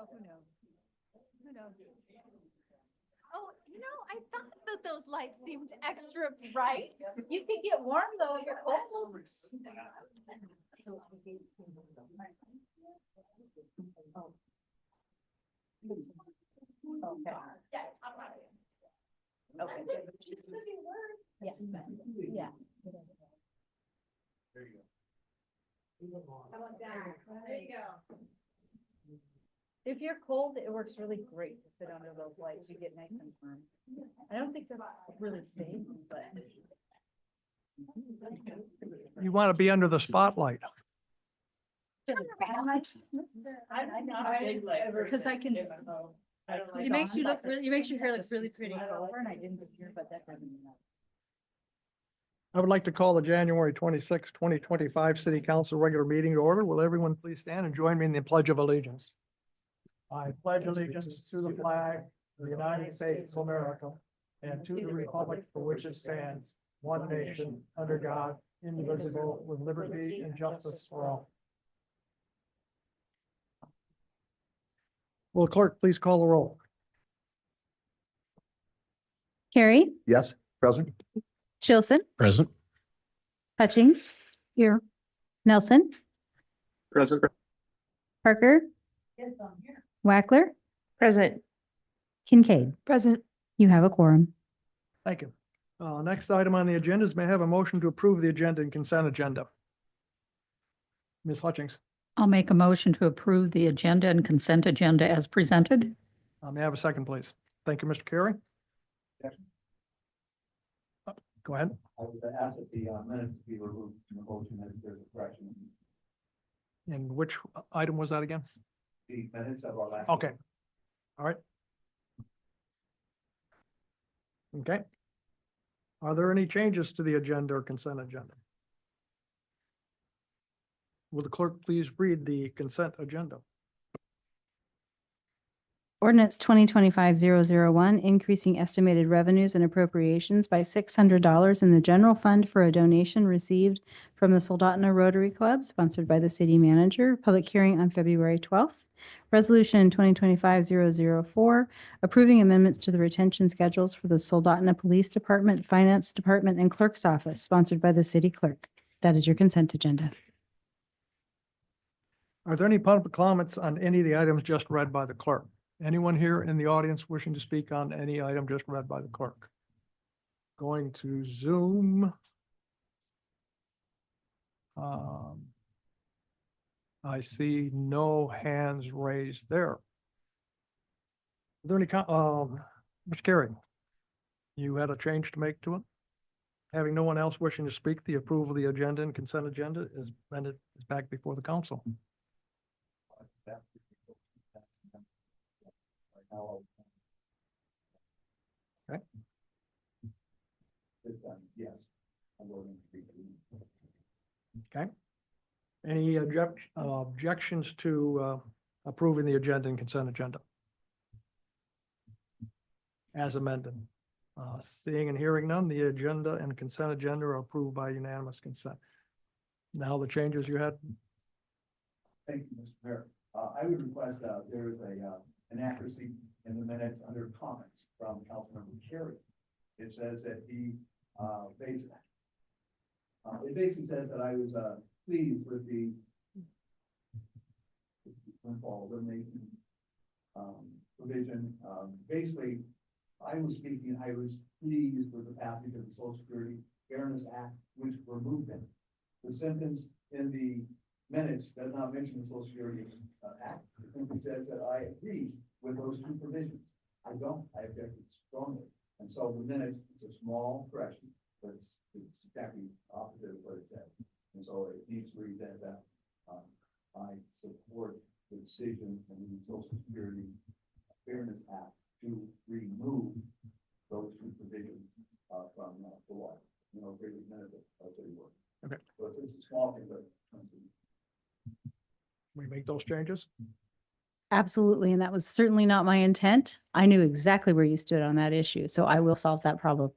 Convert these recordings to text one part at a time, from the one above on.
Oh, who knows? Who knows? Oh, I thought that those lights seemed extra bright. You could get warm though, you're cold. Okay. Okay. Yeah. Yeah. There you How about that? There you go. If you're cold, it works really great to sit under those lights. You get nice and warm. I don't think they're really safe, but. You want to be under the spotlight. Because I can. It makes you look really, it makes your hair look really pretty. And I didn't see her, but that doesn't mean that. I would like to call the January 26, 2025 City Council regular meeting to order. Will everyone please stand and join me in the Pledge of Allegiance? I pledge allegiance to the flag of the United States of America and to the republic for which it stands, one nation, under God, indivisible, with liberty and justice for all. Will the clerk please call the roll? Carrie, Yes, present. Chilson, Present. Hutchings. Here. Nelson, Present. Parker, Yes, I'm here. Wackler. Present. Kincaid. Present. You have a quorum. Thank you. Next item on the agenda is may I have a motion to approve the agenda and consent agenda. Ms. Hutchings, I'll make a motion to approve the agenda and consent agenda as presented. may I have a second, please? Thank you, Mr. Carey. Go ahead. I would ask that the minutes be removed from the motion as there's a correction. And which item was that again? The minutes of our last. Okay. All right. Okay. Are there any changes to the agenda or consent agenda? Will the clerk please read the consent agenda? Ordinance 2025-001, increasing estimated revenues and appropriations by $600 in the general fund for a donation received from the Soldotna Rotary Club, sponsored by the city manager. Public hearing on February 12th. Resolution 2025-004, approving amendments to the retention schedules for the Soldotna Police Department, Finance Department, and Clerk's Office, sponsored by the city clerk. That is your consent agenda. Are there any public comments on any of the items just read by the clerk? Anyone here in the audience wishing to speak on any item just read by the clerk? Going to Zoom. I see no hands raised there. Are there any, Mr. Carey, you had a change to make to it? Having no one else wishing to speak, the approval of the agenda and consent agenda is back before the council. Okay. Yes. I'm voting to be. Okay. Any objections to approving the agenda and consent agenda? As amended. Seeing and hearing none, the agenda and consent agenda are approved by unanimous consent. Now the changes you had. Thank you, Mr. Mayor. I would request, there is an accuracy in the minutes under comments from Councilmember Carey. It says that he, it basically says that I was, pleased with the windfall elimination, provision. Basically, I was speaking, I was pleased with the passage of the Social Security Fairness Act, which removed them. The sentence in the minutes does not mention the Social Security Act. It simply says that I agree with those two provisions. I don't, I objected strongly. And so the minutes, it's a small correction, but it's exactly opposite of what it says. And so it needs to read that I support the decision in the Social Security Fairness Act to remove those two provisions from the law. Greatly benefit of city work. Okay. So it's a small thing, but. We make those changes? Absolutely, and that was certainly not my intent. I knew exactly where you stood on that issue, so I will solve that problem.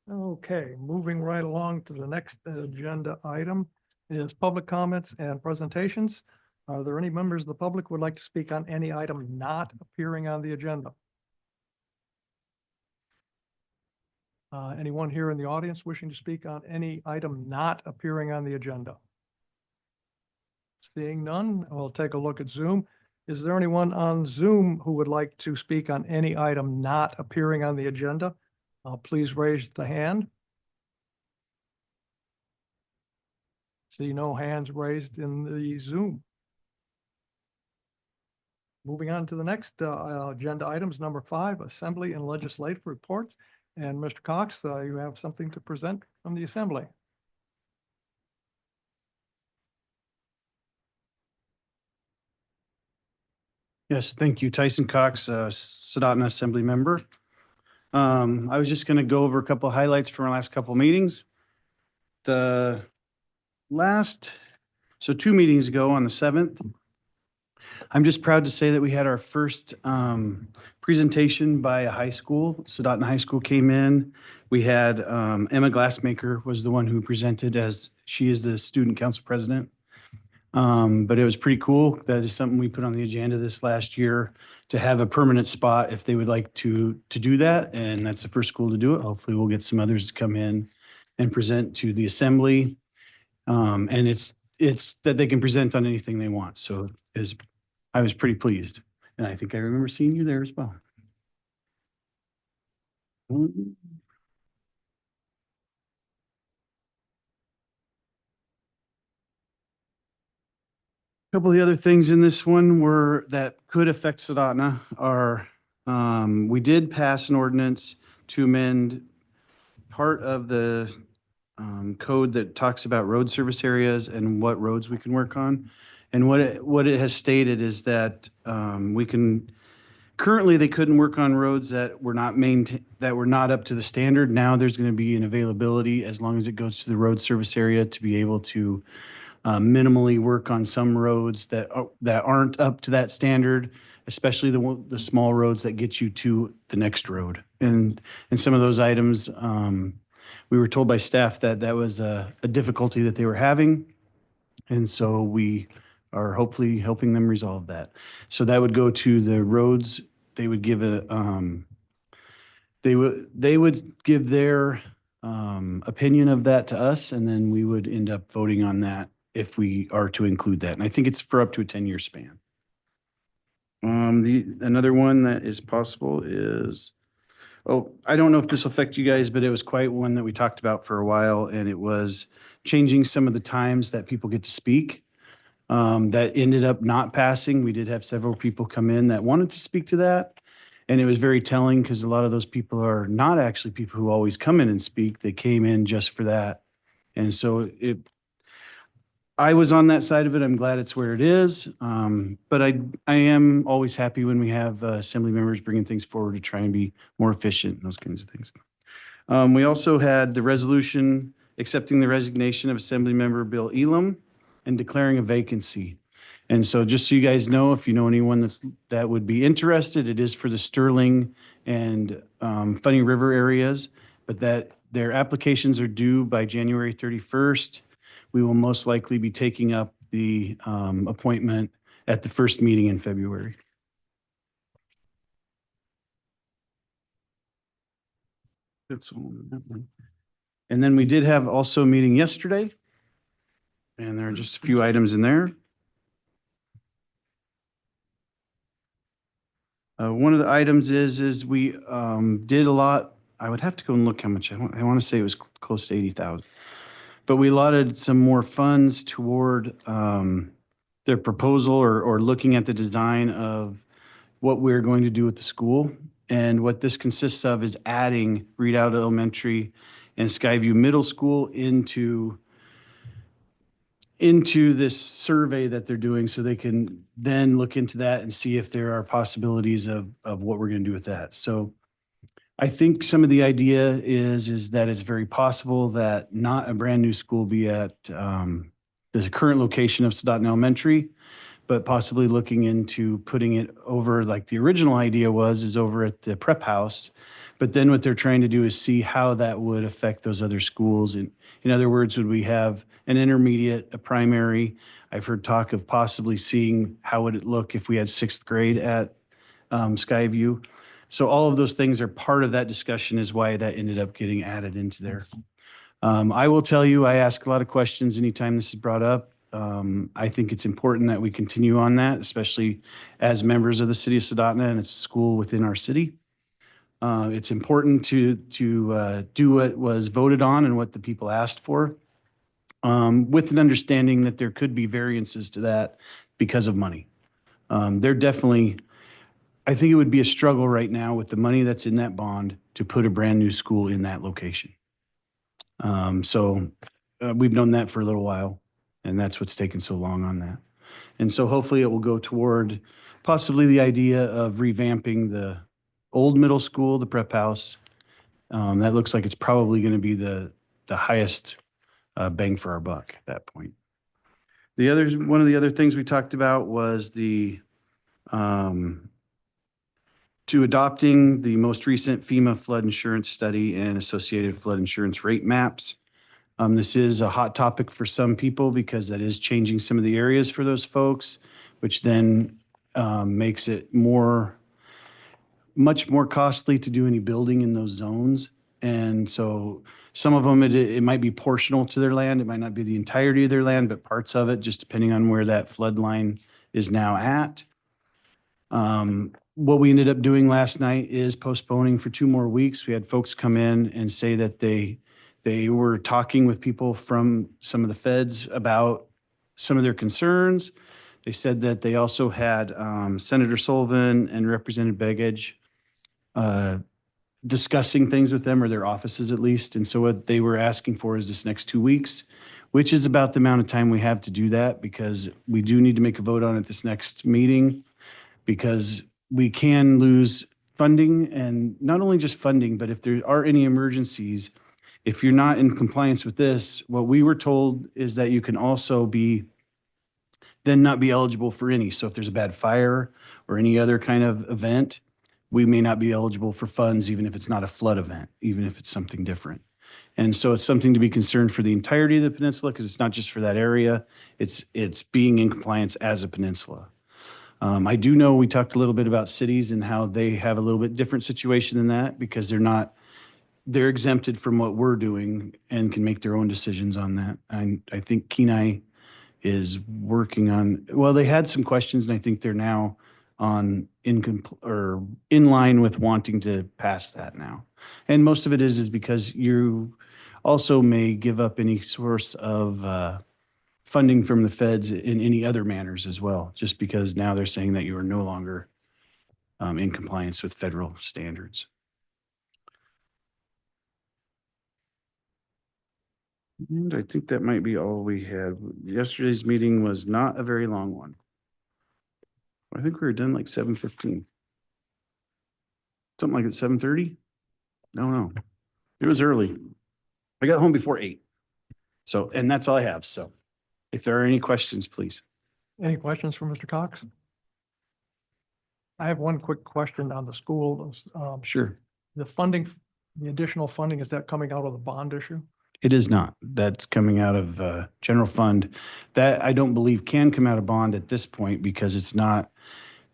Okay, moving right along to the next agenda item is public comments and presentations. Are there any members of the public who would like to speak on any item not appearing on the agenda? Anyone here in the audience wishing to speak on any item not appearing on the agenda? Seeing none, we'll take a look at Zoom. Is there anyone on Zoom who would like to speak on any item not appearing on the agenda? Please raise the hand. See no hands raised in the Zoom. Moving on to the next agenda items, number 5, Assembly and Legislative Reports. And Mr. Cox, you have something to present from the Assembly. Yes, thank you. Tyson Cox, Soldotna Assembly member. I was just going to go over a couple of highlights from our last couple of meetings. So 2 meetings ago on the 7th, I'm just proud to say that we had our first presentation by a high school. Soldotna High School came in. We had Emma Glassmaker was the one who presented, as she is the student council president. But it was pretty cool. That is something we put on the agenda this last year to have a permanent spot if they would like to do that. And that's the first school to do it. Hopefully we'll get some others to come in and present to the assembly. And it's that they can present on anything they want. So I was pretty pleased. And I think I remember seeing you there as well. Couple of the other things in this one that could affect Soldotna are, we did pass an ordinance to amend part of the code that talks about road service areas and what roads we can work on. And what it has stated is that currently they couldn't work on roads that were not up to the standard. Now there's going to be an availability, as long as it goes to the road service area, to be able to minimally work on some roads that aren't up to that standard, especially the small roads that get you to the next road. And some of those items, we were told by staff that was a difficulty that they were having. And so we are hopefully helping them resolve that. So that would go to the roads. They would give they would give their opinion of that to us, and then we would end up voting on that if we are to include that. And I think it's for up to a 10-year span. Another one that is possible is, I don't know if this will affect you guys, but it was quite one that we talked about for a while, and it was changing some of the times that people get to speak. That ended up not passing. We did have several people come in that wanted to speak to that. And it was very telling because a lot of those people are not actually people who always come in and speak. They came in just for that. And so I was on that side of it. I'm glad it's where it is. But I am always happy when we have assembly members bringing things forward to try and be more efficient and those kinds of things. We also had the resolution accepting the resignation of Assembly Member Bill Elam and declaring a vacancy. And so just so you guys know, if you know anyone that would be interested, it is for the Sterling and Funny River areas, but that their applications are due by January 31st. We will most likely be taking up the appointment at the first meeting in February. That's all. And then we did have also a meeting yesterday, and there are just a few items in there. One of the items is we did a lot. I would have to go and look how much. I want to say it was close to 80,000. But we allotted some more funds toward their proposal or looking at the design of what we're going to do with the school. And what this consists of is adding Redoubt Elementary and Skyview Middle School into this survey that they're doing, so they can then look into that and see if there are possibilities of what we're going to do with that. So I think some of the idea is that it's very possible that not a brand new school be at the current location of Soldotna Elementary, but possibly looking into putting it over, like the original idea was, is over at the prep house. But then what they're trying to do is see how that would affect those other schools. And in other words, would we have an intermediate, a primary? I've heard talk of possibly seeing how would it look if we had sixth grade at Skyview. So all of those things are part of that discussion, is why that ended up getting added into there. I will tell you, I ask a lot of questions anytime this is brought up. I think it's important that we continue on that, especially as members of the city of Soldotna, and it's a school within our city. It's important to do what was voted on and what the people asked for, with an understanding that there could be variances to that because of money. They're definitely, I think it would be a struggle right now with the money that's in that bond to put a brand new school in that location. We've known that for a little while, and that's what's taken so long on that. And so hopefully it will go toward possibly the idea of revamping the old middle school, the prep house. That looks like it's probably going to be the highest bang for our buck at that point. One of the other things we talked about was to adopting the most recent FEMA flood insurance study and associated flood insurance rate maps. This is a hot topic for some people because that is changing some of the areas for those folks, which then makes it much more costly to do any building in those zones. And so some of them, it might be portional to their land. It might not be the entirety of their land, but parts of it, just depending on where that flood line is now at. What we ended up doing last night is postponing for 2 more weeks. We had folks come in and say that they were talking with people from some of the feds about some of their concerns. They said that they also had Senator Sullivan and Representative Begich discussing things with them, or their offices at least. And so what they were asking for is this next 2 weeks, which is about the amount of time we have to do that, because we do need to make a vote on it this next meeting, because we can lose funding, and not only just funding, but if there are any emergencies, if you're not in compliance with this, what we were told is that you can also then not be eligible for any. So if there's a bad fire or any other kind of event, we may not be eligible for funds, even if it's not a flood event, even if it's something different. And so it's something to be concerned for the entirety of the peninsula, because it's not just for that area. It's being in compliance as a peninsula. I do know we talked a little bit about cities and how they have a little bit different situation than that, because they're exempted from what we're doing and can make their own decisions on that. I think Kenai is working on, well, they had some questions, and I think they're now in line with wanting to pass that now. And most of it is because you also may give up any source of funding from the feds in any other manners as well, just because now they're saying that you are no longer in compliance with federal standards. And I think that might be all we had. Yesterday's meeting was not a very long one. I think we were done like 7:15. Something like at 7:30? No. It was early. I got home before 8. So, and that's all I have. So if there are any questions, please. Any questions for Mr. Cox? I have one quick question on the school. Sure. The funding, the additional funding, is that coming out of the bond issue? It is not. That's coming out of general fund. That I don't believe can come out of bond at this point, because it's not.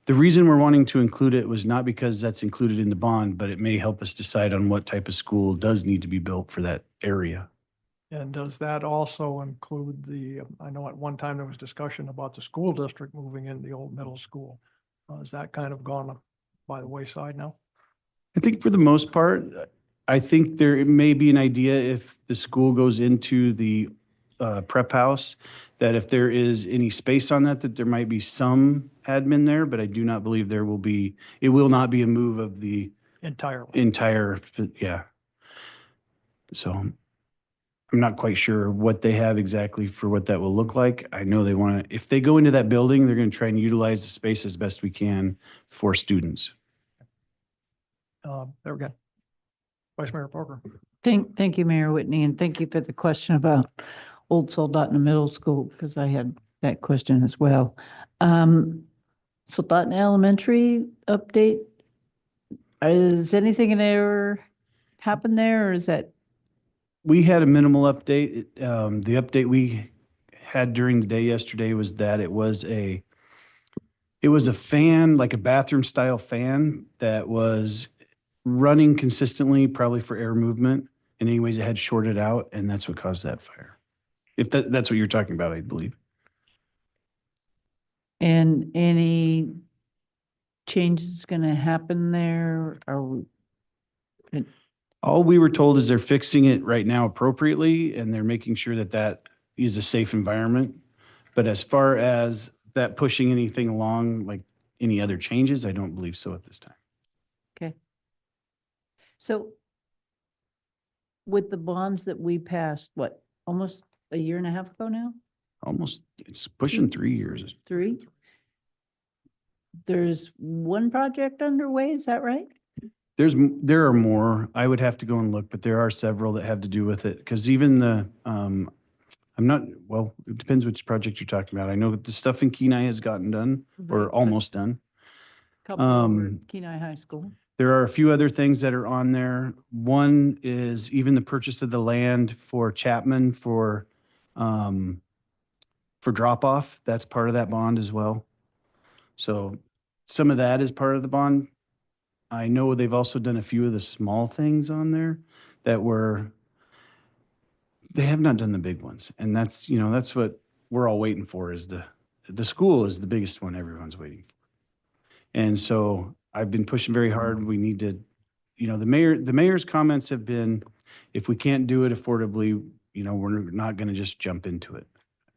The reason we're wanting to include it was not because that's included in the bond, but it may help us decide on what type of school does need to be built for that area. And does that also include I know at one time there was discussion about the school district moving in the old middle school. Is that kind of gone by the wayside now? I think for the most part, I think there may be an idea if the school goes into the prep house, that if there is any space on that there might be some admin there, but I do not believe it will not be a move of the Entirely. yeah. So I'm not quite sure what they have exactly for what that will look like. I know they want to, if they go into that building, they're going to try and utilize the space as best we can for students. There we go. Vice Mayor Parker. Thank you, Mayor Whitney, and thank you for the question about Old Soldotna Middle School, because I had that question as well. Sultan Elementary update. Is anything in there happen there, or is that, We had a minimal update. The update we had during the day yesterday was that it was a fan, like a bathroom style fan that was running consistently, probably for air movement. And anyways, it had shorted out and that's what caused that fire. If that's what you're talking about, I believe. and any changes going to happen there? Are we, All we were told is they're fixing it right now appropriately and they're making sure that that is a safe environment. But as far as that pushing anything along, like any other changes, I don't believe so at this time. okay. So with the bonds that we passed, what, almost a year and a half ago now? Almost, it's pushing 3 years. 3? There's one project underway, is that right? There are more. I would have to go and look, but there are several that have to do with it. Because even it depends which project you're talking about. I know that the stuff in Kenai has gotten done or almost done. Couple over at Um, Kenai High School. There are a few other things that are on there. One is even the purchase of the land for Chapman for drop off. That's part of that bond as well. So some of that is part of the bond. I know they've also done a few of the small things on there that they have not done the big ones. And that's what we're all waiting for is the school is the biggest one everyone's waiting for. And so I've been pushing very hard. We need to, the mayor's comments have been, if we can't do it affordably, we're not going to just jump into it.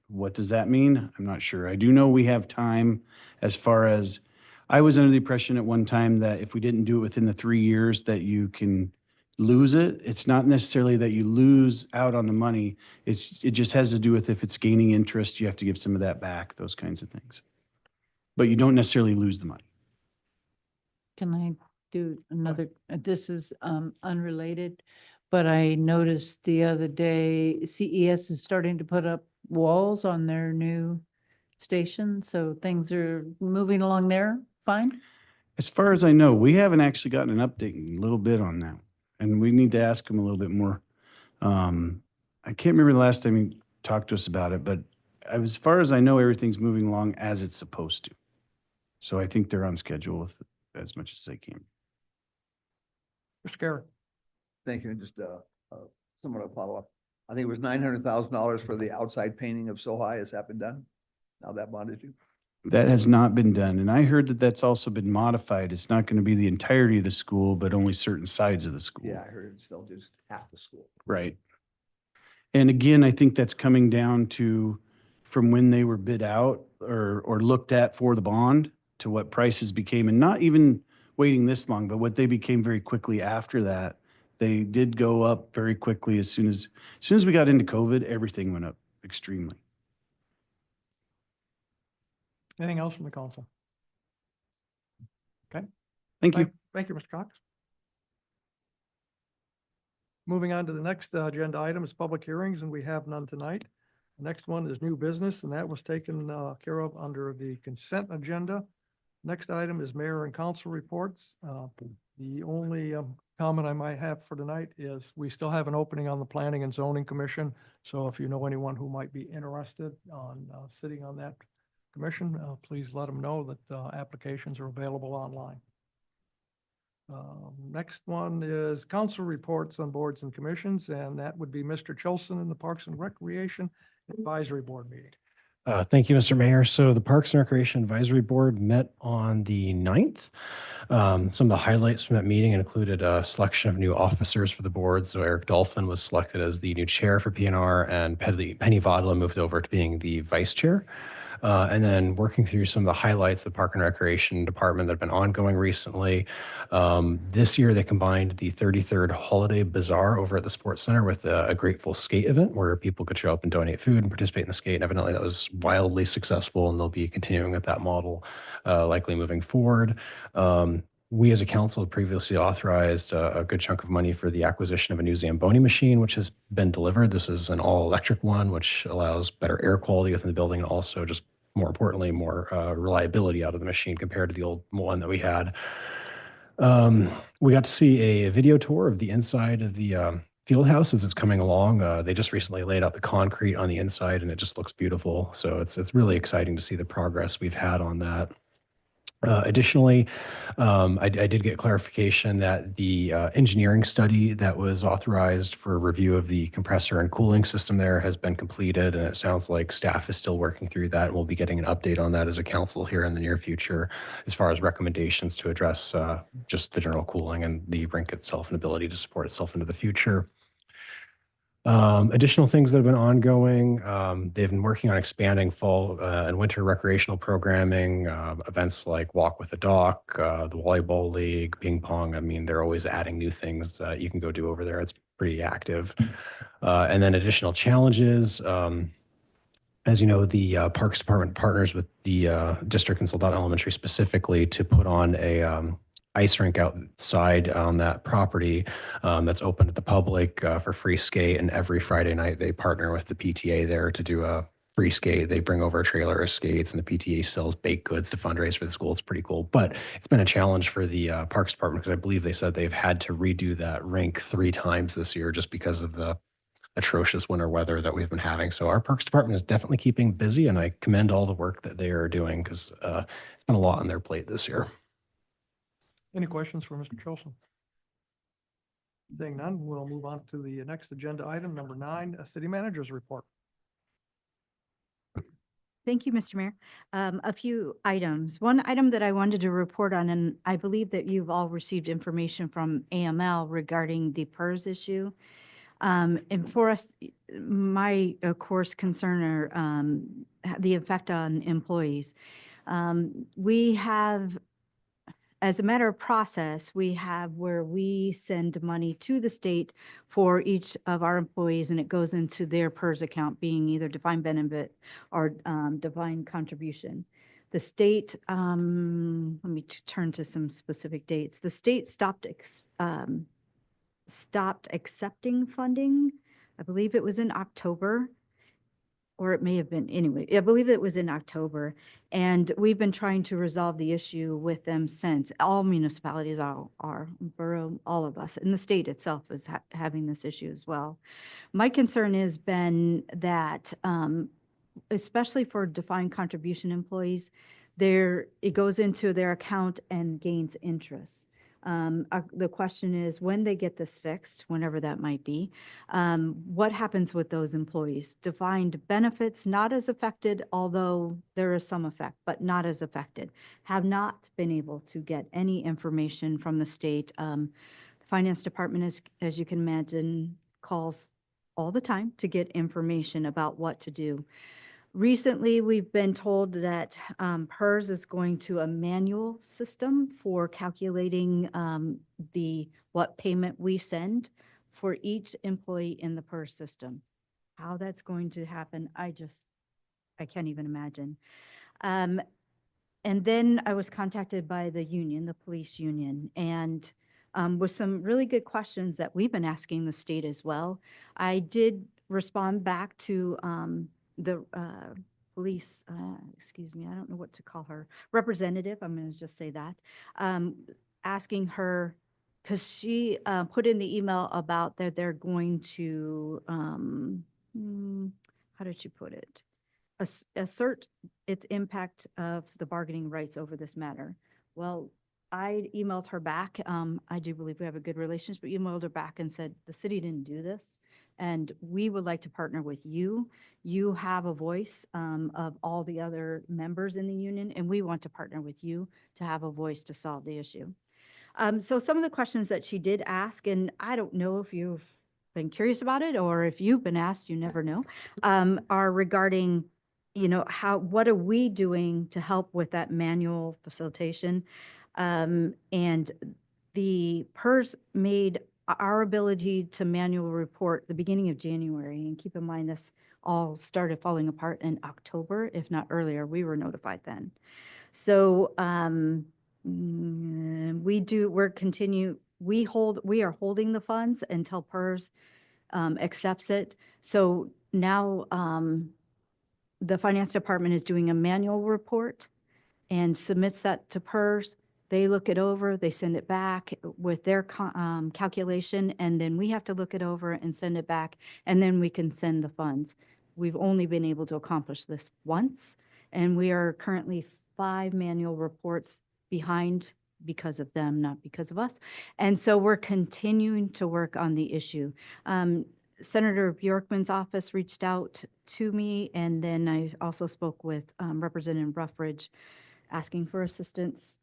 What does that mean? I'm not sure. I do know we have time as far as, I was under the impression at one time that if we didn't do it within the 3 years that you can lose it. It's not necessarily that you lose out on the money. It just has to do with if it's gaining interest, you have to give some of that back, those kinds of things. But you don't necessarily lose the money. Can I do another, this is unrelated, but I noticed the other day CES is starting to put up walls on their new station, so things are moving along there fine? As far as I know, we haven't actually gotten an update in a little bit on that. And we need to ask them a little bit more. I can't remember the last time he talked to us about it, but as far as I know, everything's moving along as it's supposed to. So I think they're on schedule with as much as they can. Mr. Garrett. Thank you. And just somewhat of a follow-up. I think it was $900,000 for the outside painting of SoHi. Has that been done? Now that bonded you? That has not been done. And I heard that that's also been modified. It's not going to be the entirety of the school, but only certain sides of the school. Yeah, I heard it's still just half the school. Right. And again, I think that's coming down to from when they were bid out or looked at for the bond to what prices became, and not even waiting this long, but what they became very quickly after that. They did go up very quickly as soon as we got into COVID, everything went up extremely. Anything else from the council? Thank you. Thank you, Mr. Cox. Moving on to the next agenda item is public hearings, and we have none tonight. The next one is new business, and that was taken care of under the consent agenda. Next item is mayor and council reports. The only comment I might have for tonight is we still have an opening on the Planning and Zoning Commission. So if you know anyone who might be interested on sitting on that commission, please let them know that applications are available online. Next one is council reports on boards and commissions, and that would be Mr. Chilson in the Parks and Recreation Advisory Board meeting. Thank you, Mr. Mayor. So the Parks and Recreation Advisory Board met on the 9th. Some of the highlights from that meeting included a selection of new officers for the board. So Eric Dolphin was selected as the new chair for PNR, and Penny Vodla moved over to being the vice chair. And then working through some of the highlights of the Park and Recreation Department that have been ongoing recently. This year, they combined the 33rd Holiday Bazaar over at the Sports Center with a Grateful Skate event where people could show up and donate food and participate in the skate. And evidently, that was wildly successful, and they'll be continuing with that model, likely moving forward. We as a council have previously authorized a good chunk of money for the acquisition of a new Zamboni machine, which has been delivered. This is an all-electric one, which allows better air quality within the building and also just more importantly, more reliability out of the machine compared to the old one that we had. We got to see a video tour of the inside of the field house as it's coming along. They just recently laid out the concrete on the inside and it just looks beautiful. So it's really exciting to see the progress we've had on that. Additionally, I did get clarification that the engineering study that was authorized for review of the compressor and cooling system there has been completed, and it sounds like staff is still working through that. And we'll be getting an update on that as a council here in the near future, as far as recommendations to address just the general cooling and the rink itself and ability to support itself into the future. Additional things that have been ongoing, they've been working on expanding fall and winter recreational programming, events like Walk with the Dock, the Volleyball League, ping pong. I mean, they're always adding new things that you can go do over there. It's pretty active. And then additional challenges. As you know, the Parks Department partners with the district and Soldotna Elementary specifically to put on a ice rink outside on that property that's open to the public for free skate. And every Friday night, they partner with the PTA there to do a free skate. They bring over a trailer of skates and the PTA sells baked goods to fundraise for the school. It's pretty cool. But it's been a challenge for the Parks Department because I believe they said they've had to redo that rink 3 times this year just because of the atrocious winter weather that we've been having. So our Parks Department is definitely keeping busy, and I commend all the work that they are doing because it's been a lot on their plate this year. Any questions for Mr. Cholson? Seeing none, we'll move on to the next agenda item, number 9, City Manager's Report. Thank you, Mr. Mayor. A few items. One item that I wanted to report on, and I believe that you've all received information from AML regarding the PERS issue. And for us, my, of course, concern are the effect on employees. We have, as a matter of process, we have where we send money to the state for each of our employees, and it goes into their PERS account, being either defined benefit or defined contribution. The state, let me turn to some specific dates. The state stopped accepting funding. I believe it was in October, or it may have been, anyway, I believe it was in October. And we've been trying to resolve the issue with them since. All municipalities are borough, all of us, and the state itself is having this issue as well. My concern has been that, especially for defined contribution employees, it goes into their account and gains interest. The question is, when they get this fixed, whenever that might be, what happens with those employees? Defined benefits, not as affected, although there is some effect, but not as affected. Have not been able to get any information from the state. The Finance Department, as you can imagine, calls all the time to get information about what to do. Recently, we've been told that PERS is going to a manual system for calculating what payment we send for each employee in the PERS system. How that's going to happen, I can't even imagine. And then I was contacted by the union, the police union, and with some really good questions that we've been asking the state as well. I did respond back to the police, excuse me, I don't know what to call her, representative, I'm going to just say that, asking her, because she put in the email about that they're going to, how did she put it? Assert its impact of the bargaining rights over this matter. Well, I emailed her back. I do believe we have a good relationship, but emailed her back and said, the city didn't do this. And we would like to partner with you. You have a voice of all the other members in the union, and we want to partner with you to have a voice to solve the issue. So some of the questions that she did ask, and I don't know if you've been curious about it or if you've been asked, you never know, are regarding, what are we doing to help with that manual facilitation? And the PERS made our ability to manual report the beginning of January, and keep in mind this all started falling apart in October, if not earlier. We were notified then. So we are holding the funds until PERS accepts it. So now the finance department is doing a manual report and submits that to PERS. They look it over, they send it back with their calculation, and then we have to look it over and send it back, and then we can send the funds. We've only been able to accomplish this once, and we are currently 5 manual reports behind because of them, not because of us. And so we're continuing to work on the issue. Senator Bjorkman's office reached out to me, and then I also spoke with Representative Ruffridge asking for assistance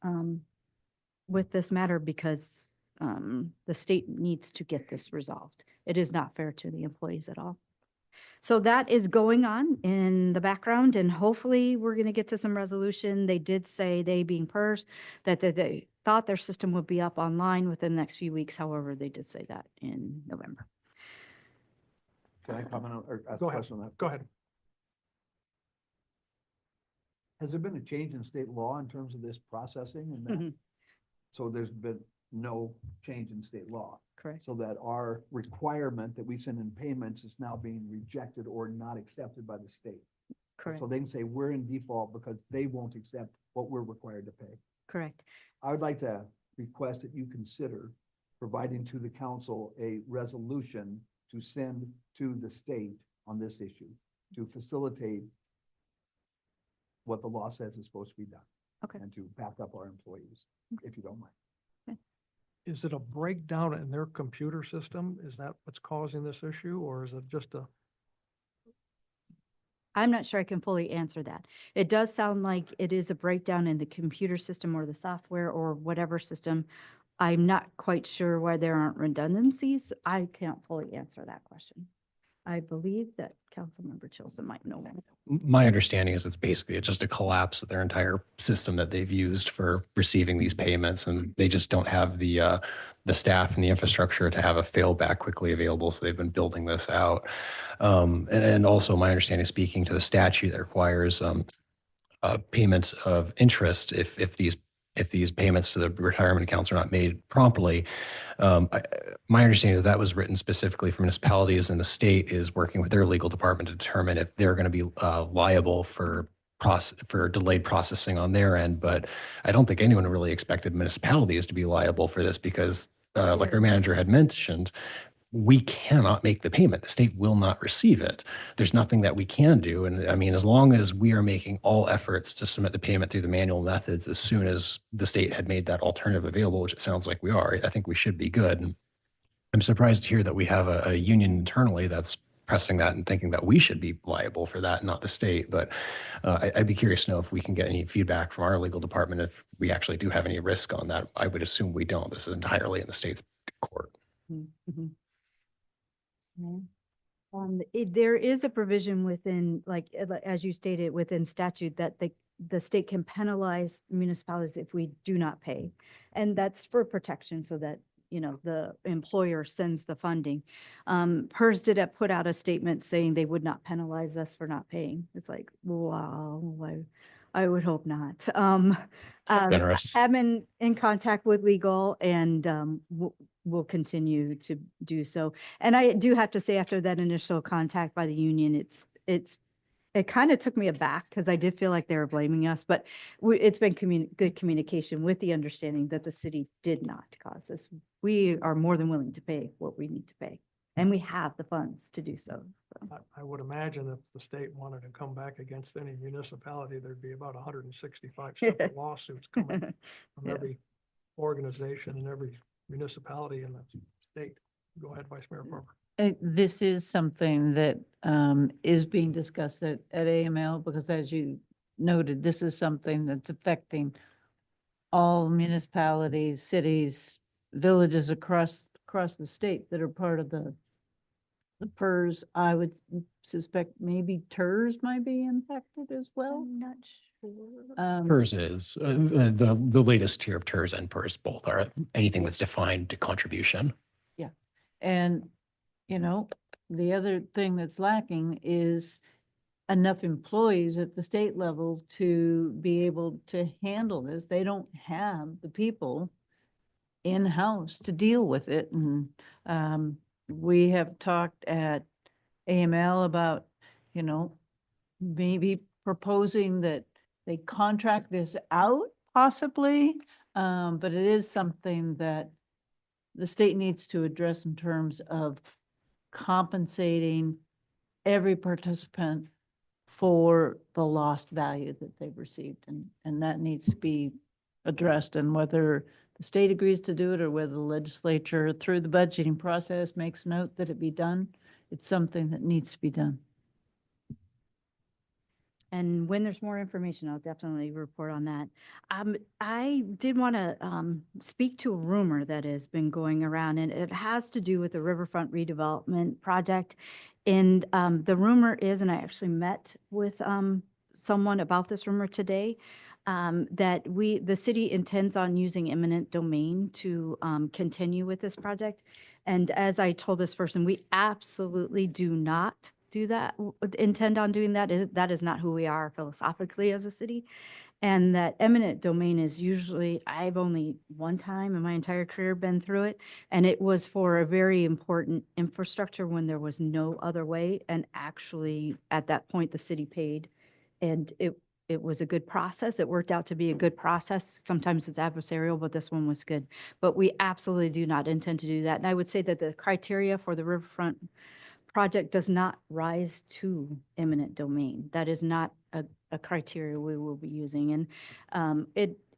with this matter because the state needs to get this resolved. It is not fair to the employees at all. So that is going on in the background, and hopefully we're going to get to some resolution. They did say, they being PERS, that they thought their system would be up online within the next few weeks. However, they did say that in November. Can I comment on, or ask Go a ahead. question on that? Go ahead. Has there been a change in state law in terms of this processing and that? Mhm. So there's been no change in state law, Correct. so that our requirement that we send in payments is now being rejected or not accepted by the state. Correct. So they can say we're in default because they won't accept what we're required to pay. Correct. I would like to request that you consider providing to the council a resolution to send to the state on this issue to facilitate what the law says is supposed to be done. Okay. And to back up our employees, if you don't mind. Is it a breakdown in their computer system? Is that what's causing this issue, or is it just a? I'm not sure I can fully answer that. It does sound like it is a breakdown in the computer system or the software or whatever system. I'm not quite sure why there aren't redundancies. I can't fully answer that question. I believe that Councilmember Chilson might know more. My understanding is it's basically just a collapse of their entire system that they've used for receiving these payments, and they just don't have the staff and the infrastructure to have a failback quickly available. So they've been building this out. And also my understanding, speaking to the statute that requires payments of interest if these payments to the retirement accounts are not made promptly. My understanding that was written specifically for municipalities, and the state is working with their legal department to determine if they're going to be liable for delayed processing on their end. But I don't think anyone really expected municipalities to be liable for this because, like our manager had mentioned, we cannot make the payment. The state will not receive it. There's nothing that we can do. And I mean, as long as we are making all efforts to submit the payment through the manual methods, as soon as the state had made that alternative available, which it sounds like we are, I think we should be good. And I'm surprised to hear that we have a union internally that's pressing that and thinking that we should be liable for that, not the state. But I'd be curious to know if we can get any feedback from our legal department if we actually do have any risk on that. I would assume we don't. This is entirely in the state's court. Mhm. There is a provision within, like, as you stated, within statute that the state can penalize municipalities if we do not pay. And that's for protection so that, the employer sends the funding. PERS did put out a statement saying they would not penalize us for not paying. It's like, wow, I would hope not. Generous. I've been in contact with legal and will continue to do so. And I do have to say, after that initial contact by the union, it kind of took me aback because I did feel like they were blaming us, but it's been good communication with the understanding that the city did not cause this. We are more than willing to pay what we need to pay, and we have the funds to do so. I would imagine if the state wanted to come back against any municipality, there'd be about 165 separate lawsuits coming from Yeah. every organization and every municipality in the state. Go ahead, Vice Mayor Parker. This is something that is being discussed at AML because, as you noted, this is something that's affecting all municipalities, cities, villages across the state that are part of the PERS. I would suspect maybe TERS might be impacted as well. I'm not sure. TERS is the latest tier of TERS and PERS both are anything that's defined to contribution. And, the other thing that's lacking is enough employees at the state level to be able to handle this. They don't have the people in-house to deal with it. And we have talked at AML about, maybe proposing that they contract this out possibly. But it is something that the state needs to address in terms of compensating every participant for the lost value that they've received. And that needs to be addressed, and whether the state agrees to do it or whether the legislature through the budgeting process makes note that it be done, it's something that needs to be done. And when there's more information, I'll definitely report on that. I did want to speak to a rumor that has been going around, and it has to do with the Riverfront redevelopment project. And the rumor is, and I actually met with someone about this rumor today, that the city intends on using eminent domain to continue with this project. And as I told this person, we absolutely do not do that, intend on doing that. That is not who we are philosophically as a city. And that eminent domain is usually, I've only one time in my entire career been through it. And it was for a very important infrastructure when there was no other way. And actually, at that point, the city paid. And it was a good process. It worked out to be a good process. Sometimes it's adversarial, but this one was good. But we absolutely do not intend to do that. And I would say that the criteria for the Riverfront project does not rise to eminent domain. That is not a criteria we will be using. And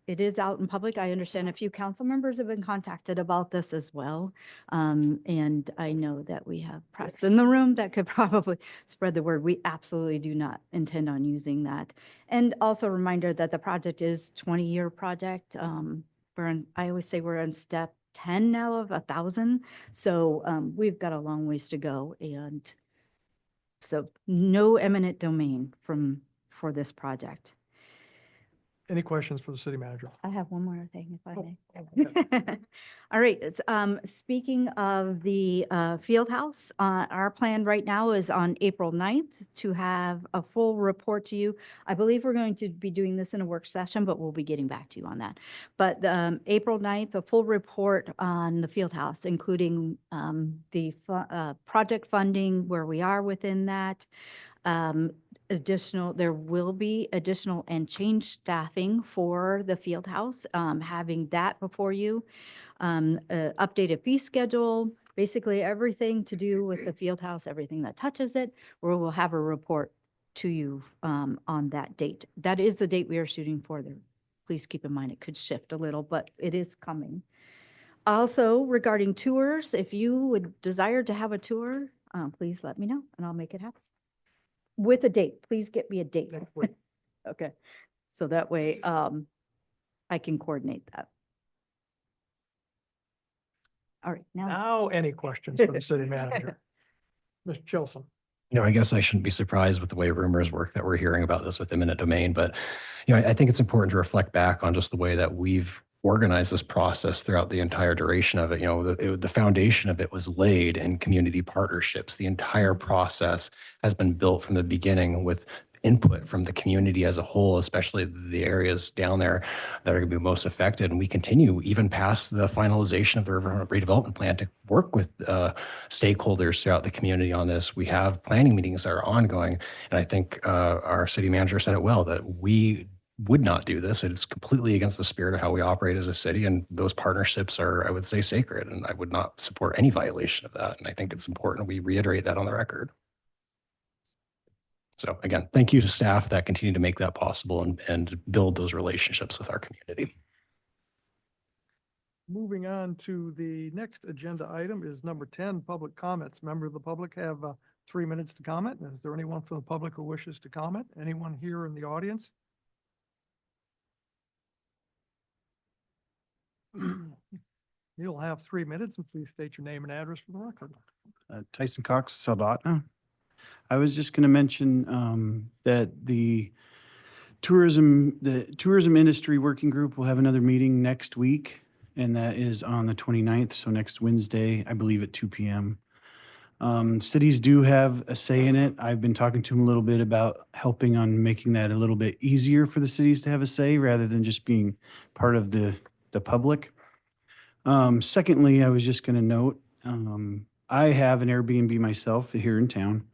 it is out in public. I understand a few council members have been contacted about this as well. And I know that we have press in the room that could probably spread the word. We absolutely do not intend on using that. And also a reminder that the project is 20-year project. I always say we're on step 10 now of 1,000. So we've got a long ways to go. And so no eminent domain for this project. Any questions for the city manager? I have one more thing, if I may. Okay. All right, speaking of the field house, our plan right now is on April 9th to have a full report to you. I believe we're going to be doing this in a work session, but we'll be getting back to you on that. But April 9th, a full report on the field house, including the project funding, where we are within that. There will be additional and change staffing for the field house, having that before you. Updated fee schedule, basically everything to do with the field house, everything that touches it, where we'll have a report to you on that date. That is the date we are shooting for there. Please keep in mind it could shift a little, but it is coming. Also, regarding tours, if you would desire to have a tour, please let me know and I'll make it happen. With a date, please get me a date. Next week. Okay, so that way I can coordinate that. All right, now, Now, any questions for the city manager? Mr. Chilson? I guess I shouldn't be surprised with the way rumors work that we're hearing about this with eminent domain, but, I think it's important to reflect back on just the way that we've organized this process throughout the entire duration of it. The foundation of it was laid in community partnerships. The entire process has been built from the beginning with input from the community as a whole, especially the areas down there that are going to be most affected. And we continue even past the finalization of the Riverfront redevelopment plan to work with stakeholders throughout the community on this. We have planning meetings that are ongoing. And I think our city manager said it well, that we would not do this. It's completely against the spirit of how we operate as a city. And those partnerships are, I would say, sacred. And I would not support any violation of that. And I think it's important we reiterate that on the record. So again, thank you to staff that continue to make that possible and build those relationships with our community. Moving on to the next agenda item is number 10, public comments. Member of the public have 3 minutes to comment. Is there anyone from the public who wishes to comment? Anyone here in the audience? You'll have 3 minutes, and please state your name and address for the record. Tyson Cox, Soldotna. I was just going to mention that the tourism industry working group will have another meeting next week, and that is on the 29th, so next Wednesday, I believe at 2 p.m. Cities do have a say in it. I've been talking to them a little bit about helping on making that a little bit easier for the cities to have a say rather than just being part of the public. Secondly, I was just going to note, I have an Airbnb myself here in town,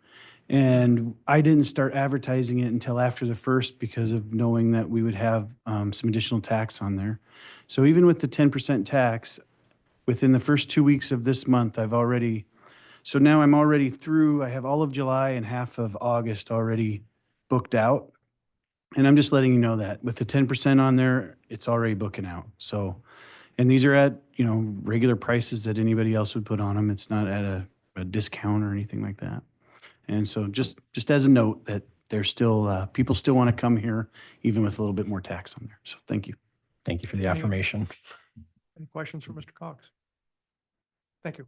And I didn't start advertising it until after the 1st because of knowing that we would have some additional tax on there. So even with the 10% tax, within the first 2 weeks of this month, so now I'm already through, I have all of July and half of August already booked out. And I'm just letting you know that with the 10% on there, it's already booking out. So, and these are at, regular prices that anybody else would put on them. It's not at a discount or anything like that. And so just as a note that there's still, people still want to come here even with a little bit more tax on there. So thank you. Thank you for the affirmation. Any questions for Mr. Cox? Thank you.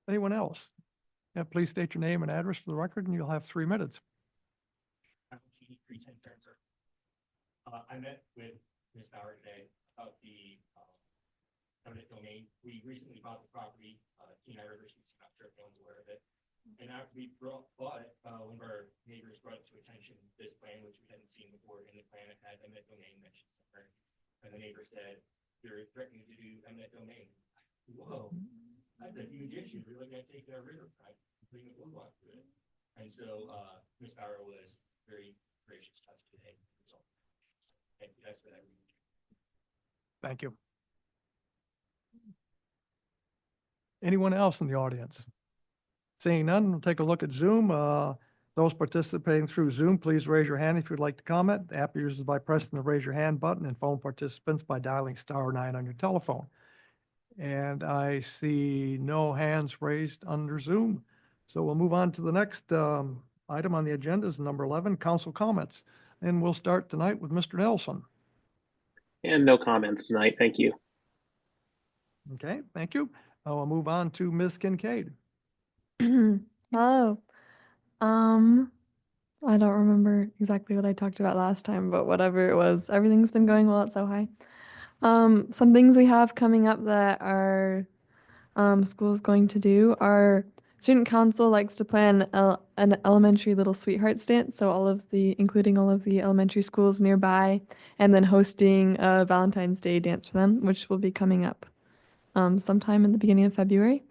Anyone else? Yeah, please state your name and address for the record, and you'll have 3 minutes. I met with Ms. Bauer today about the eminent domain. We recently bought the property, Kenai River, I'm not sure if anyone's aware of it. And after we bought it, one of our neighbors brought to attention this plan, which we hadn't seen before. In the plan, it had eminent domain mentioned somewhere. And the neighbor said, "You're threatening to do eminent domain." Whoa, that's a huge issue. We're looking at taking our riverfront, putting a blue block through it. And so Ms. Bauer was very gracious to us today. So, thank you guys for that. Thank you. Anyone else in the audience? Seeing none, we'll take a look at Zoom. Those participating through Zoom, please raise your hand if you'd like to comment. The app uses by pressing the raise your hand button, and phone participants by dialing *9 on your telephone. And I see no hands raised under Zoom. So we'll move on to the next item on the agenda is number 11, council comments. And we'll start tonight with Mr. Nelson. And no comments tonight. Thank you. Okay, thank you. We'll move on to Ms. Kincaid. Hello. I don't remember exactly what I talked about last time, but whatever it was, everything's been going well at SoHi. Some things we have coming up that our school's going to do. Our student council likes to plan an elementary Little Sweethearts dance, so including all of the elementary schools nearby, and then hosting a Valentine's Day dance for them, which will be coming up sometime in the beginning of February.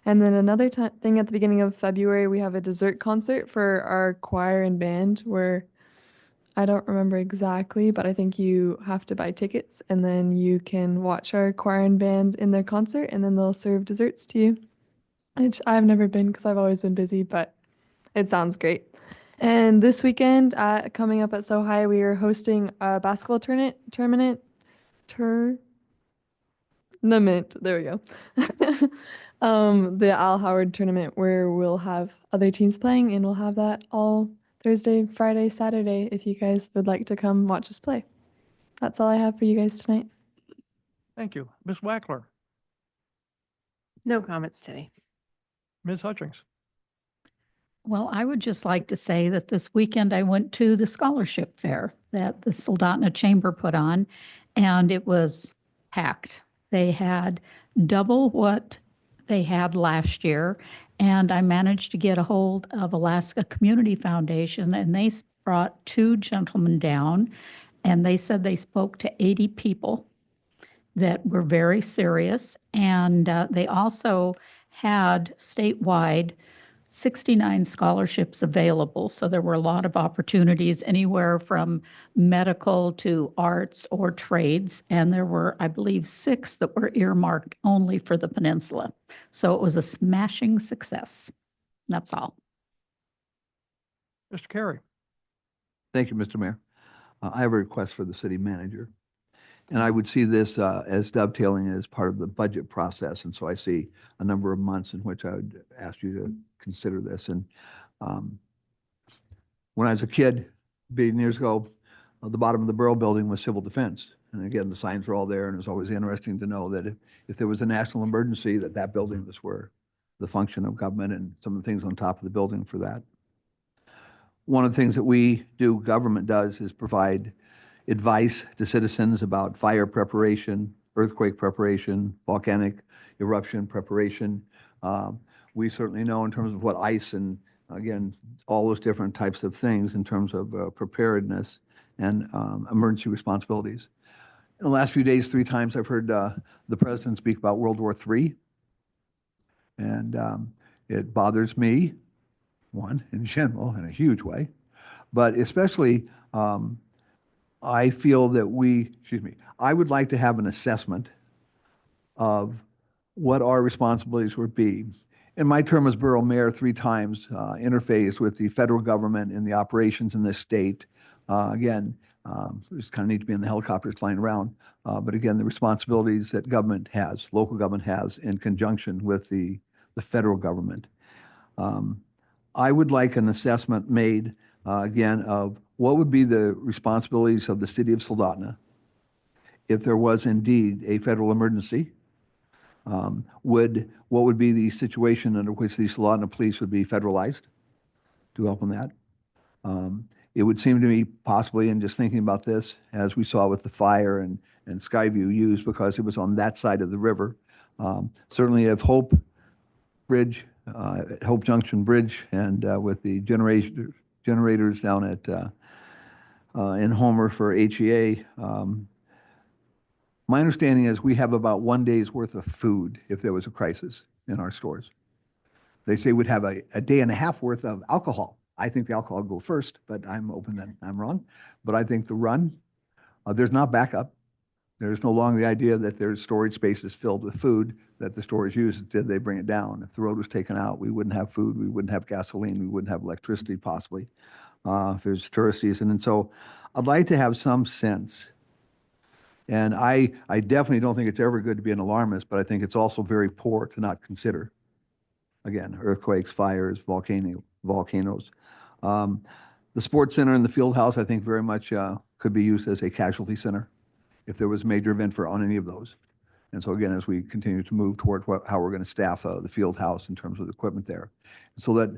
And then another thing at the beginning of February, we have a dessert concert for our choir and band where I don't remember exactly, but I think you have to buy tickets and then you can watch our choir and band in their concert and then they'll serve desserts to you, which I've never been because I've always been busy, but it sounds great. And this weekend, coming up at SoHi, we are hosting a basketball tournament. There we go. The Al Howard tournament where we'll have other teams playing, and we'll have that all Thursday, Friday, Saturday if you guys would like to come watch us play. That's all I have for you guys tonight. Thank you. Ms. Wackler, No comments today. Ms. Hutchings. Well, I would just like to say that this weekend I went to the scholarship fair that the Soldotna Chamber put on, and it was packed. They had double what they had last year, and I managed to get a hold of Alaska Community Foundation, and they brought 2 gentlemen down, and they said they spoke to 80 people that were very serious, and they also had statewide 69 scholarships available. So there were a lot of opportunities anywhere from medical to arts or trades. And there were, I believe, 6 that were earmarked only for the peninsula. So it was a smashing success. That's all. Mr. Carey. Thank you, Mr. Mayor. I have a request for the city manager. And I would see this as dovetailing as part of the budget process. And so I see a number of months in which I would ask you to consider this. And when I was a kid, 8 years ago, the bottom of the Borough Building was civil defense. And again, the signs were all there, and it was always interesting to know that if there was a national emergency, that building was where the function of government and some of the things on top of the building for that. One of the things that we do, government does, is provide advice to citizens about fire preparation, earthquake preparation, volcanic eruption preparation. We certainly know in terms of what ice and, again, all those different types of things in terms of preparedness and emergency responsibilities. In the last few days, 3 times I've heard the president speak about World War III. And It bothers me, one, in general, in a huge way, but especially, I feel that I would like to have an assessment of what our responsibilities would be. In my term as borough mayor, 3 times interfaced with the federal government in the operations in this state. Again, we just kind of need to be in the helicopters flying around. But again, the responsibilities that government has, local government has in conjunction with the federal government. I would like an assessment made, again, of what would be the responsibilities of the city of Soldotna if there was indeed a federal emergency. What would be the situation under which the Soldotna police would be federalized to help on that? It would seem to me possibly, in just thinking about this, as we saw with the fire and Skyview used because it was on that side of the river. Certainly if Hope Bridge, Hope Junction Bridge and with the generators down at in Homer for HEA, my understanding is we have about 1 day's worth of food if there was a crisis in our stores. They say we'd have a day and a half worth of alcohol. I think the alcohol would go first, but I'm open that I'm wrong. But I think the run, there's not backup. There's no longer the idea that there's storage spaces filled with food that the stores use. Instead, they bring it down. If the road was taken out, we wouldn't have food, we wouldn't have gasoline, we wouldn't have electricity possibly if there's tourist season. And so I'd like to have some sense. And I definitely don't think it's ever good to be an alarmist, but I think it's also very poor to not consider. Again, earthquakes, fires, volcanoes. The sports center and the field house, I think very much could be used as a casualty center if there was a major event on any of those. And so again, as we continue to move toward how we're going to staff the field house in terms of the equipment there. So that,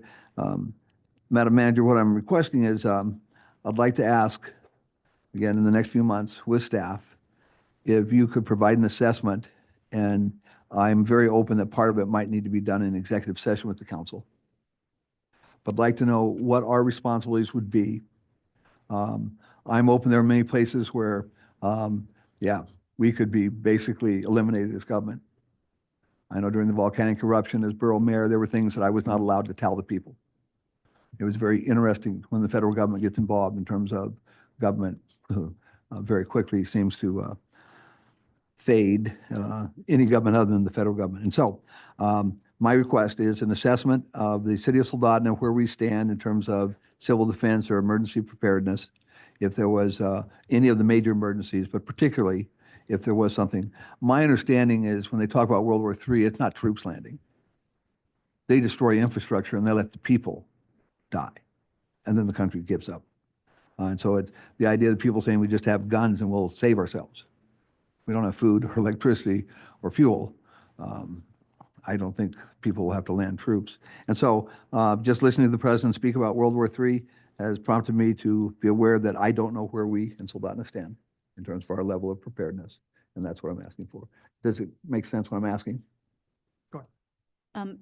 Madam Manager, what I'm requesting is I'd like to ask, again, in the next few months with staff, if you could provide an assessment, and I'm very open that part of it might need to be done in executive session with the council. But I'd like to know what our responsibilities would be. I'm open, there are many places where, we could be basically eliminated as government. I know during the volcanic eruption as borough mayor, there were things that I was not allowed to tell the people. It was very interesting when the federal government gets involved in terms of government very quickly seems to fade any government other than the federal government. And so my request is an assessment of the city of Soldotna, where we stand in terms of civil defense or emergency preparedness, if there was any of the major emergencies, but particularly if there was something. My understanding is when they talk about World War III, it's not troops landing. They destroy infrastructure and they let the people die. And then the country gives up. And so it's the idea that people saying we just have guns and we'll save ourselves. We don't have food or electricity or fuel. I don't think people will have to land troops. And so just listening to the president speak about World War III has prompted me to be aware that I don't know where we in Soldotna stand in terms of our level of preparedness. And that's what I'm asking for. Does it make sense what I'm asking?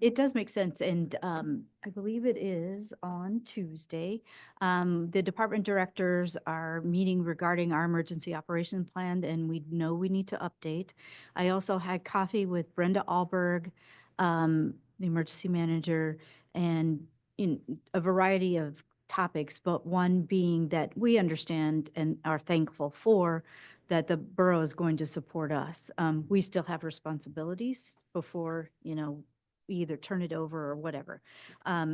It does make sense, and I believe it is on Tuesday. The department directors are meeting regarding our emergency operation plan, and we know we need to update. I also had coffee with Brenda Alberg, the emergency manager, and in a variety of topics, but one being that we understand and are thankful for that the borough is going to support us. We still have responsibilities before, we either turn it over or whatever.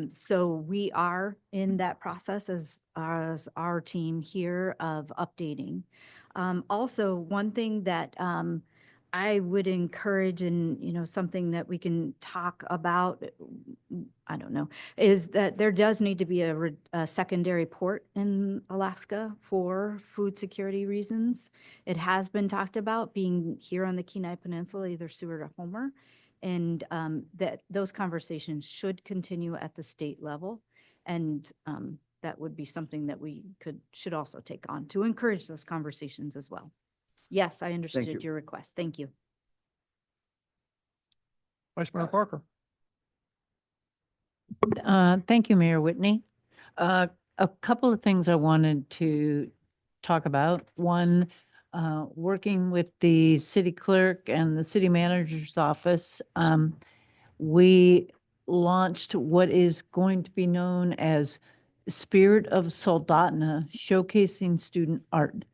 So we are in that process as our team here of updating. Also, one thing that I would encourage, and something that we can talk about, I don't know, is that there does need to be a secondary port in Alaska for food security reasons. It has been talked about being here on the Kenai Peninsula, either Seward or Homer, and that those conversations should continue at the state level, and that would be something that we should also take on to encourage those conversations as well. Yes, I understood your request. Thank you. Vice Mayor Parker. Thank you, Mayor Whitney. A couple of things I wanted to talk about. One, working with the city clerk and the city manager's office, we launched what is going to be known as Spirit of Soldotna, showcasing student art.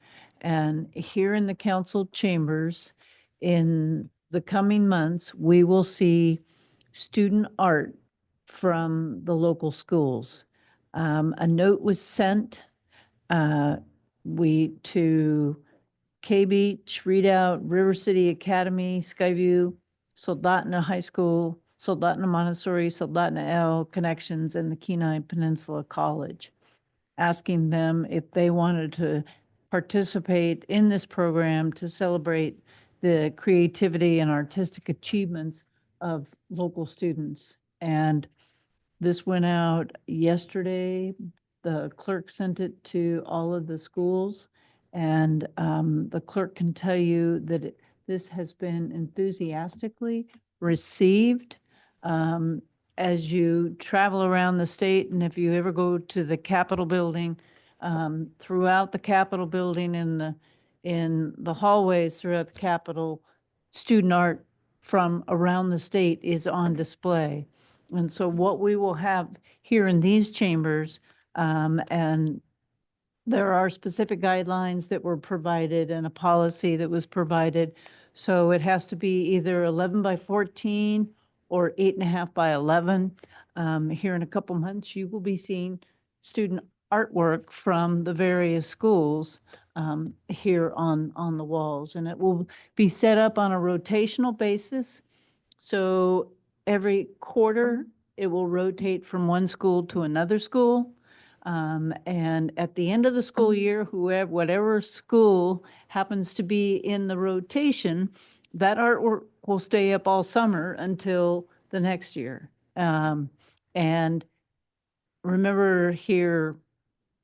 And here in the council chambers, in the coming months, we will see student art from the local schools. A note was sent to K Beach, Redoubt, River City Academy, Skyview, Soldotna High School, Soldotna Montessori, Soldotna L Connections, and the Kenai Peninsula College, asking them if they wanted to participate in this program to celebrate the creativity and artistic achievements of local students. And this went out yesterday. The clerk sent it to all of the schools. And the clerk can tell you that this has been enthusiastically received. As you travel around the state, and if you ever go to the Capitol building, throughout the Capitol building, in the hallways throughout the Capitol, student art from around the state is on display. And so what we will have here in these chambers, and there are specific guidelines that were provided and a policy that was provided. So it has to be either 11 by 14 or 8.5 by 11. Here in a couple months, you will be seeing student artwork from the various schools here on the walls. And it will be set up on a rotational basis. So every quarter, it will rotate from one school to another school. And at the end of the school year, whatever school happens to be in the rotation, that artwork will stay up all summer until the next year. And remember here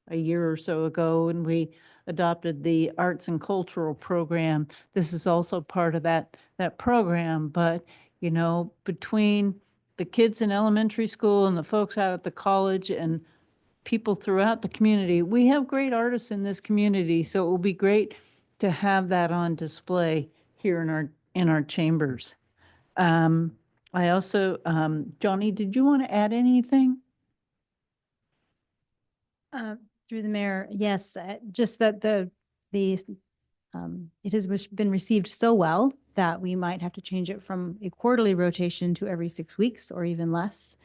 a year or so ago when we adopted the arts and cultural program, this is also part of that program. But, you know, between the kids in elementary school and the folks out at the college and people throughout the community, we have great artists in this community. So it will be great to have that on display here in our chambers. I also, Johnny, did you want to add anything? Through the mayor, yes, just that it has been received so well that we might have to change it from a quarterly rotation to every 6 weeks or even less.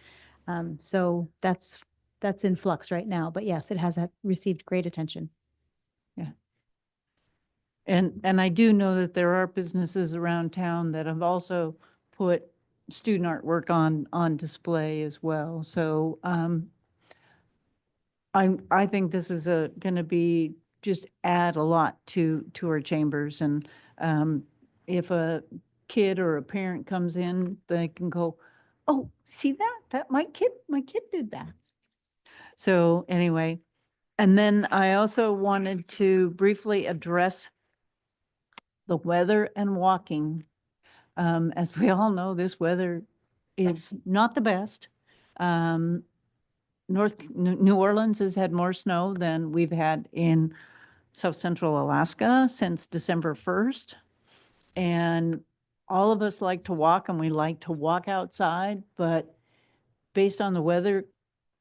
So that's in flux right now, but yes, it has received great attention. Yeah. And I do know that there are businesses around town that have also put student artwork on display as well. So I think this is going to be just add a lot to our chambers. And if a kid or a parent comes in, they can go, oh, see that my kid did that. So anyway, and then I also wanted to briefly address the weather and walking. As we all know, this weather is not the best. New Orleans has had more snow than we've had in South Central Alaska since December 1st. And all of us like to walk and we like to walk outside, but based on the weather,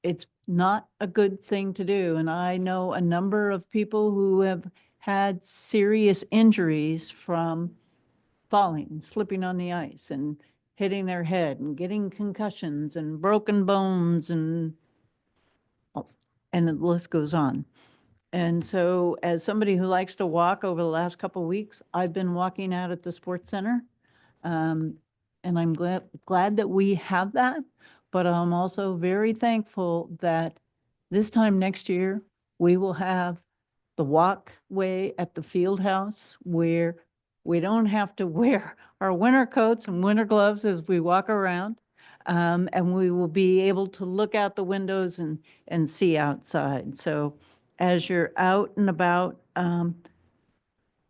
it's not a good thing to do. And I know a number of people who have had serious injuries from falling, slipping on the ice and hitting their head and getting concussions and broken bones and the list goes on. And so as somebody who likes to walk over the last couple of weeks, I've been walking out at the sports center. And I'm glad that we have that, but I'm also very thankful that this time next year, we will have the walkway at the field house where we don't have to wear our winter coats and winter gloves as we walk around. And we will be able to look out the windows and see outside. So as you're out and about,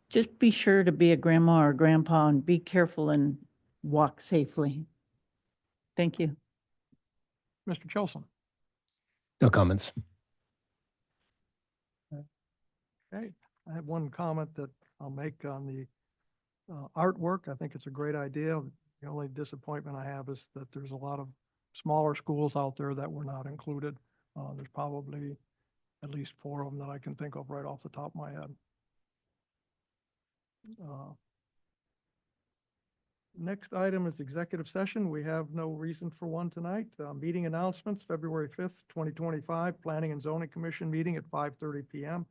just be sure to be a grandma or grandpa and be careful and walk safely. Thank you. Mr. Chilson. No comments. Okay, I have one comment that I'll make on the artwork. I think it's a great idea. The only disappointment I have is that there's a lot of smaller schools out there that were not included. There's probably at least 4 of them that I can think of right off the top of my head. Next item is executive session. We have no reason for one tonight. Meeting announcements, February 5th, 2025, Planning and Zoning Commission meeting at 5:30 PM.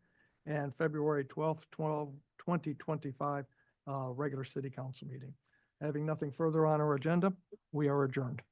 And February 12th, 2025, regular city council meeting. Having nothing further on our agenda, we are adjourned.